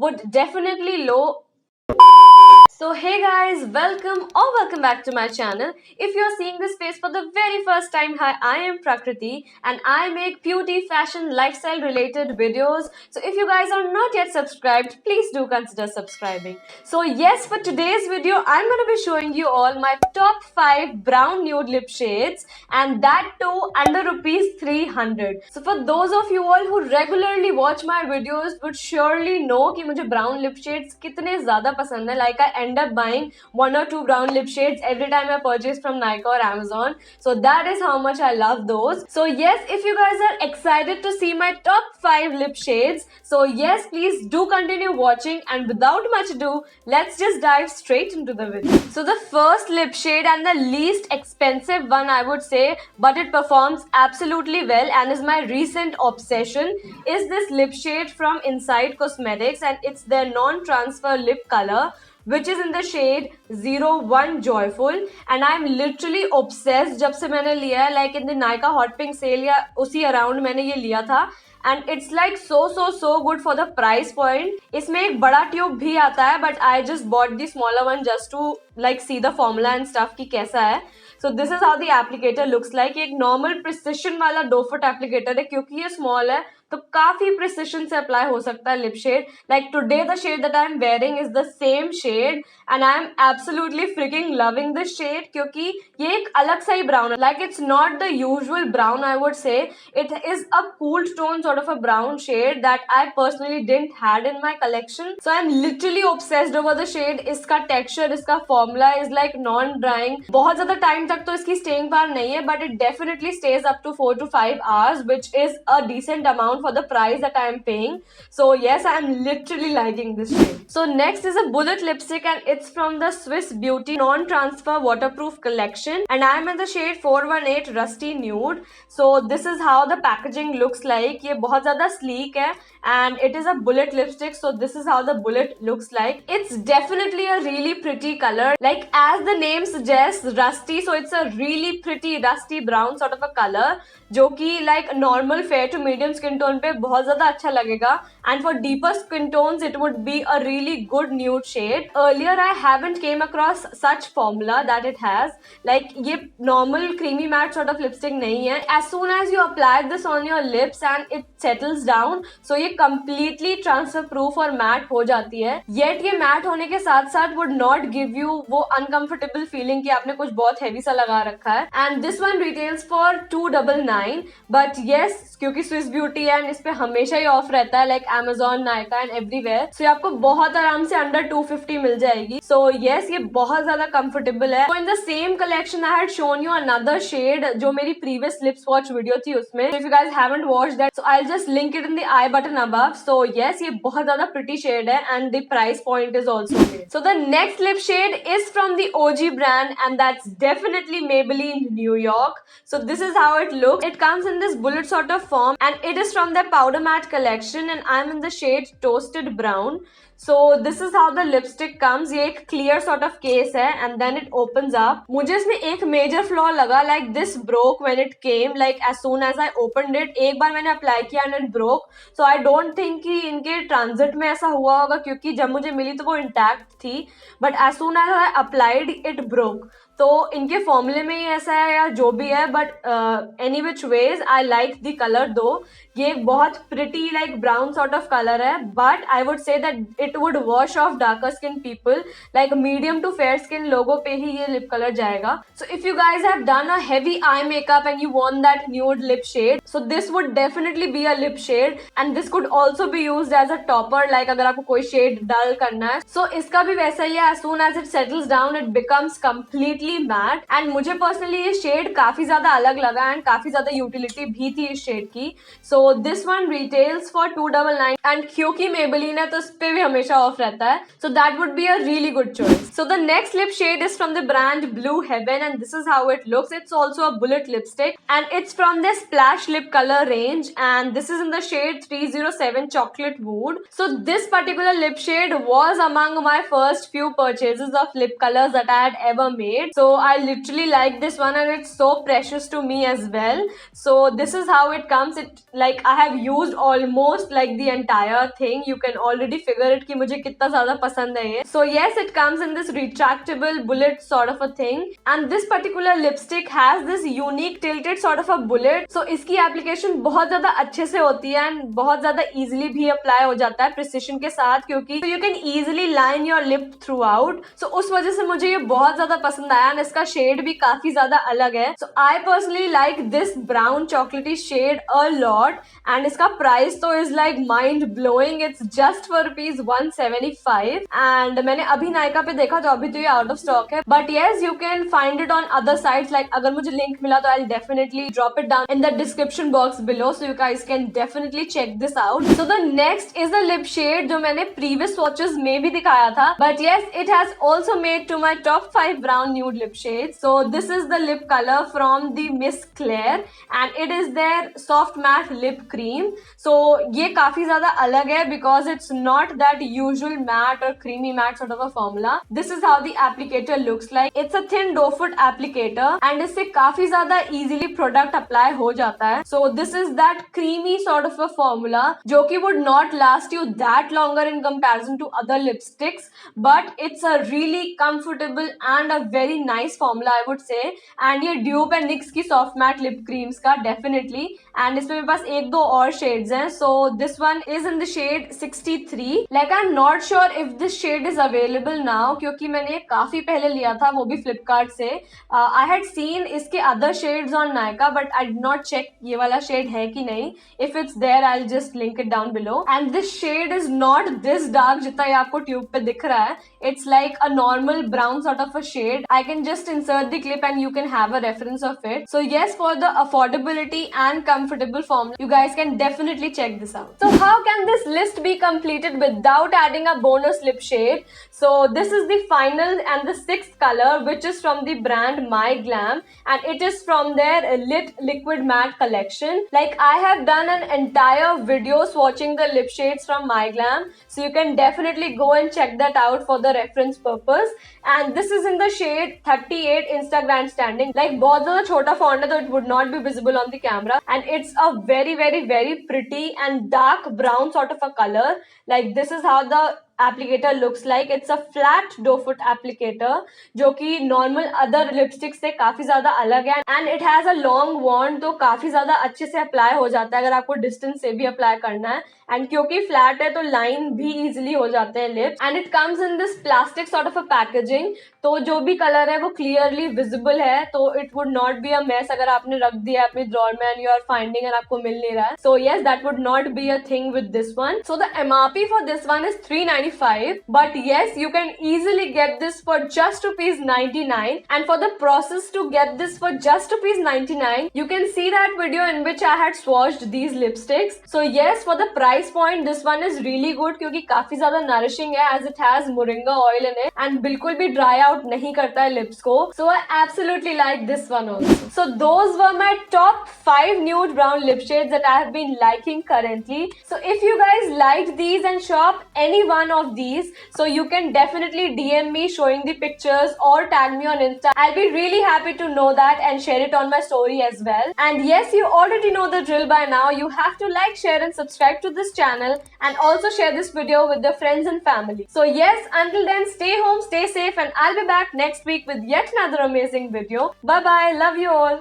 would definitely low. So hey guys, welcome back to my channel. If you're seeing this face for the very first time, hi, I am Prakriti and I make beauty, fashion, lifestyle related videos. So if you guys are not yet subscribed, please do consider subscribing. So yes, for today's video, I'm going to be showing you all my top 5 brown nude lip shades and that too under rupees 300. So for those of you all who regularly watch my videos would surely know कि मुझे brown lip shades कितने ज़्यादा पसंद है. Like I end up buying 1 or 2 brown lip shades every time I purchase from Nykaa or Amazon. So that is how much I love those. So yes, if you guys are excited to see my top 5 lip shades, so yes, please do continue watching, and without much ado, let's just dive straight into the video. So the first lip shade and the least expensive one I would say, but it performs absolutely well and is my recent obsession, is this lip shade from Inside Cosmetics, and it's their non-transfer lip color, which is in the shade 01 Joyful, and I'm literally obsessed जब से मैंने लिया है. Like in the Nykaa Hot Pink sale या उसी around मैंने ये लिया था, and it's like so good for the price point. इसमें एक बड़ा ट्यूब भी आता है, but I just bought the smaller one just to like see the formula and stuff कि कैसा है. So this is how the applicator looks like. ये एक normal precision वाला 2 foot applicator है, क्योंकि ये small है तो काफी प्रिसिशन से अप्लाई हो सकता है lip shade. Like today the shade that I am wearing is the same shade and I am absolutely freaking loving this shade, क्योंकि ये एक अलग सा ही ब्राउन है. Like it's not the usual brown, I would say it is a cool tone sort of a brown shade that I personally didn't had in my collection. So I am literally obsessed over the shade. इसका texture, इसका formula is like non drawing. बहुत ज्यादा time तक तो इसकी staying power नहीं है, but it definitely stays up to 4 to 5 hours, which is a decent amount for the price that I am paying. So yes, I am literally liking this shade. So next is a bullet lipstick and it's from the Swiss Beauty non-transfer waterproof collection, and I am in the shade 418 Rusty Nude. So this is how the packaging looks like. ये बहुत ज़्यादा sleek है and it is a bullet lipstick. So this is how the bullet looks like. It's definitely a really pretty color. Like as the name suggests, rusty. So it's a really pretty rusty brown sort of a color, जो कि like normal fair to medium skin tone पे बहुत ज़्यादा अच्छा लगेगा, and for deeper skin tones it would be a really good nude shade. Earlier I haven't came across such formula that it has. Like ये normal creamy matte sort of lipstick नहीं है. As soon as you apply this on your lips and it settles down, so ये completely transfer proof और matte हो जाती है. Yet ये matte होने के साथ साथ would not give you वो uncomfortable feeling कि आपने कुछ बहुत heavy सा लगा रखा है. And this one retails for 299, but yes, क्योंकि Swiss Beauty है and इस पे हमेशा ही ऑफ रहता है, like Amazon, Nykaa and everywhere. So ये आपको बहुत आराम से under 250 मिल जाएगी. So yes, ये बहुत ज़्यादा comfortable है. So in the same collection I had shown you another shade जो मेरी previous lip swatch video थी उसमें. So if you guys haven't watched that, so I'll just link it in the I button above. So yes, ये बहुत ज़्यादा pretty shade है and the price point is also great. So the next lip shade is from the OG brand and that's definitely Maybelline New York. So this is how it looks. It comes in this bullet sort of form and it is from their powder matte collection and I'm in the shade Toasted Brown. So this is how the lipstick comes. ये एक clear sort of case है and then it opens up. मुझे इसमें एक major flaw लगा, like this broke when it came. Like as soon as I opened it, एक बार मैंने apply किया and it broke. So I don't think कि इनके transit में ऐसा हुआ होगा, क्योंकि जब मुझे मिली तो वो intact थी. But as soon as I applied, it broke. तो इनके फॉर्मूले में ही ऐसा है या जो भी है, but any which ways I like the colour though. ये एक बहुत pretty like brown sort of colour है, but I would say that it would wash off darker skin people. Like medium to fair skin लोगों पे ही ये lip colour जाएगा. So if you guys have done a heavy eye makeup and you want that nude lip shade, so this would definitely be a lip shade and this could also be used as a topper. Like अगर आपको कोई shade डल करना है, सो इसका भी वैसा ही है. As soon as it settles down it becomes completely matte and मुझे पर्सनली ये शेड काफी ज्यादा अलग लगा एंड काफी ज्यादा यूटिलिटी भी थी इस शेड की. So this one retails for 299 and क्योंकि Maybelline है तो इस पे भी हमेशा ऑफ रहता है. So that would be a really good choice. So the next lip shade is from the brand Blue Heaven and this is how it looks. It's also a bullet lipstick and it's from their Splash lip color range and this is in the shade 307 Chocolate Mood. So this particular lip shade was among my first few purchases of lip colors that I had ever made. shade. So I literally like this one and it's so precious to me as well. So this is how it comes. It like I have used almost like the entire thing. You can already figure it कि मुझे कितना ज़्यादा पसंद है ये. So yes, it comes in this retractable bullet sort of a thing. And this particular lipstick has this unique tilted sort of a bullet. So इसकी application बहुत ज़्यादा अच्छे से होती है and बहुत ज़्यादा easily भी apply हो जाता है precision के साथ, क्योंकि so you can easily line your lip throughout. So उस वजह से मुझे ये बहुत ज़्यादा पसंद आया and इसका shade भी काफी ज़्यादा अलग है. So I personally like this brown chocolatey shade a lot and इसका price तो is like mind blowing. It's just for ₹175 and मैंने अभी नायका पे देखा तो अभी तो ये out of stock है. But yes, you can find it on other sites. Like अगर मुझे link मिला तो I'll definitely drop it down in the description box below, so you guys can definitely check this out. So the next is a lip shade जो मैंने previous swatches में भी दिखाया था, but yes, it has also made to my top 5 brown nude lip shades. So this is the lip color from the Miss Claire and it is their soft matte lip cream. So ये काफी ज़्यादा अलग है because it's not that usual matte or creamy matte sort of a formula. This is how the applicator looks like. It's a thin doe foot applicator and इससे काफी ज़्यादा easily product apply हो जाता है. So this is that creamy sort of a formula जो कि would not last you that longer in comparison to other lipsticks, but it's a really comfortable and a very nice formula I would say. And ये Dupe and NYX की soft matte lip creams का definitely, and इसमें मेरे पास एक दो और shades हैं. So this one is in the shade 63. Like I'm not sure if this shade is available now क्योंकि मैंने काफी पहले लिया था वो भी Flipkart से. I had seen इसके other shades on Nykaa but I did not check ये वाला shade है कि नहीं. If it's there I'll just link it down below. And this shade is not this dark जितना ये आपको ट्यूब पे दिख रहा है. It's like a normal brown sort of a shade. I can just insert the clip and you can have a reference of it. So yes, for the affordability and comfortable formula, you guys can definitely check this out. So how can this list be completed without adding a bonus lip shade? So this is the final and the sixth color, which is from the brand My Glam and it is from their Lit Liquid Matte collection. Like I have done an entire video swatching the lip shades from My Glam, so you can definitely go and check that out for the reference purpose. And this is in the shade 38 Insta Grandstanding. Like बहुत ज़्यादा छोटा font है तो it would not be visible on the camera, and it's a very pretty and dark brown sort of a color. Like this is how the applicator looks like. It's a flat doe foot applicator जो कि normal other lipsticks से काफी ज़्यादा अलग है and it has a long wand तो काफी ज़्यादा अच्छे से apply हो जाता है अगर आपको distance से भी apply करना है. And क्योंकि flat है तो line भी easily हो जाते हैं lips. And it comes in this plastic sort of a packaging, तो जो भी color है वो clearly visible है, तो it would not be a mess अगर आपने रख दिया अपनी drawer में and you are finding and आपको मिल नहीं रहा है. So yes, that would not be a thing with this one. So the MRP for this one is $395, but yes, you can easily get this for just ₹99. And for the process to get this for just ₹99, you can see that video in which I had swatched these lipsticks. So yes, for the price point, this one is really good क्योंकि काफी ज़्यादा nourishing है as it has moringa oil in it and बिल्कुल भी dry out नहीं करता है lips को. So I absolutely like this one also. So those were my top 5 nude brown lip shades that I have been liking currently. So if you guys liked these and shop any one of these, so you can definitely DM me showing the pictures or tag me on Insta. I'll be really happy to know that and share it on my story as well. And yes, you already know the drill by now. You have to like, share and subscribe to this channel and also share this video with your friends and family. So yes, until then, stay home, stay safe, and I'll be back next week with yet another amazing video. Bye bye, love you all.